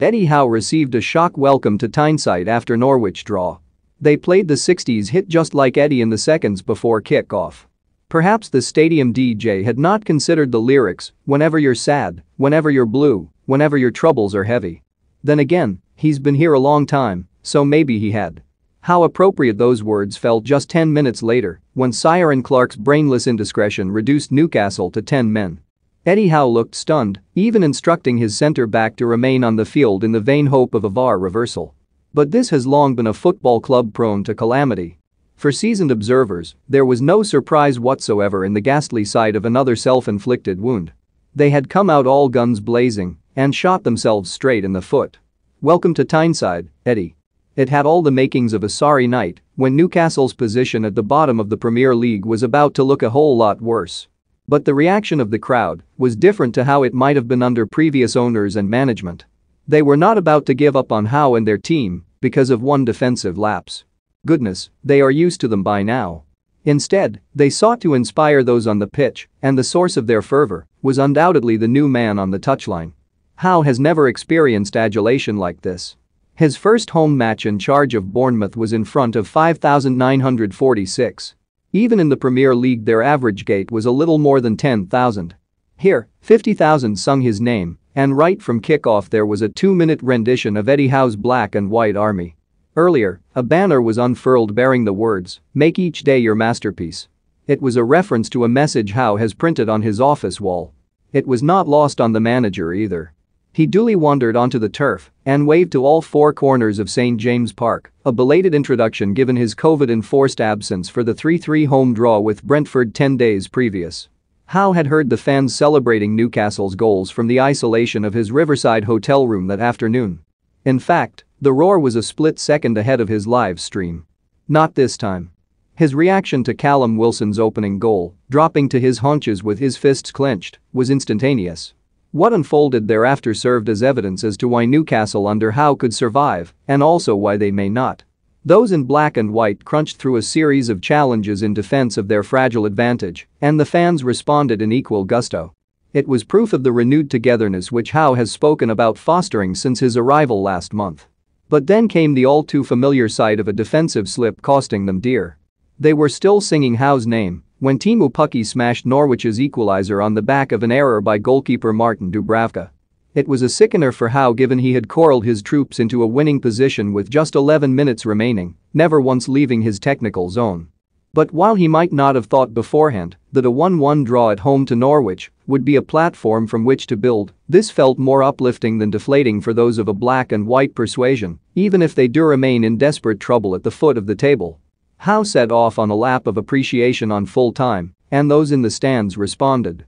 Eddie Howe received a shock welcome to Tyneside after Norwich draw. They played the 60s hit just like Eddie in the seconds before kick-off. Perhaps the stadium DJ had not considered the lyrics, "Whenever you're sad, whenever you're blue, whenever your troubles are heavy." Then again, he's been here a long time, so maybe he had. How appropriate those words felt just 10 minutes later when Ciaran Clark's brainless indiscretion reduced Newcastle to 10 men. Eddie Howe looked stunned, even instructing his centre-back to remain on the field in the vain hope of a VAR reversal. But this has long been a football club prone to calamity. For seasoned observers, there was no surprise whatsoever in the ghastly sight of another self-inflicted wound. They had come out all guns blazing and shot themselves straight in the foot. Welcome to Tyneside, Eddie. It had all the makings of a sorry night when Newcastle's position at the bottom of the Premier League was about to look a whole lot worse. But the reaction of the crowd was different to how it might have been under previous owners and management. They were not about to give up on Howe and their team because of one defensive lapse. Goodness, they are used to them by now. Instead, they sought to inspire those on the pitch, and the source of their fervor was undoubtedly the new man on the touchline. Howe has never experienced adulation like this. His first home match in charge of Bournemouth was in front of 5,946. Even in the Premier League their average gate was a little more than 10,000. Here, 50,000 sung his name, and right from kickoff there was a 2-minute rendition of Eddie Howe's Black and White Army. Earlier, a banner was unfurled bearing the words, "Make each day your masterpiece." It was a reference to a message Howe has printed on his office wall. It was not lost on the manager either. He duly wandered onto the turf and waved to all four corners of St. James Park, a belated introduction given his COVID-enforced absence for the 3-3 home draw with Brentford 10 days previous. Howe had heard the fans celebrating Newcastle's goals from the isolation of his Riverside hotel room that afternoon. In fact, the roar was a split second ahead of his live stream. Not this time. His reaction to Callum Wilson's opening goal, dropping to his haunches with his fists clenched, was instantaneous. What unfolded thereafter served as evidence as to why Newcastle under Howe could survive and also why they may not. Those in black and white crunched through a series of challenges in defense of their fragile advantage, and the fans responded in equal gusto. It was proof of the renewed togetherness which Howe has spoken about fostering since his arrival last month. But then came the all-too-familiar sight of a defensive slip costing them dear. They were still singing Howe's name when Teemu Pukki smashed Norwich's equaliser on the back of an error by goalkeeper Martin Dubravka. It was a sickener for Howe given he had corralled his troops into a winning position with just 11 minutes remaining, never once leaving his technical zone. But while he might not have thought beforehand that a 1-1 draw at home to Norwich would be a platform from which to build, this felt more uplifting than deflating for those of a black and white persuasion, even if they do remain in desperate trouble at the foot of the table. Howe set off on a lap of appreciation on full time, and those in the stands responded.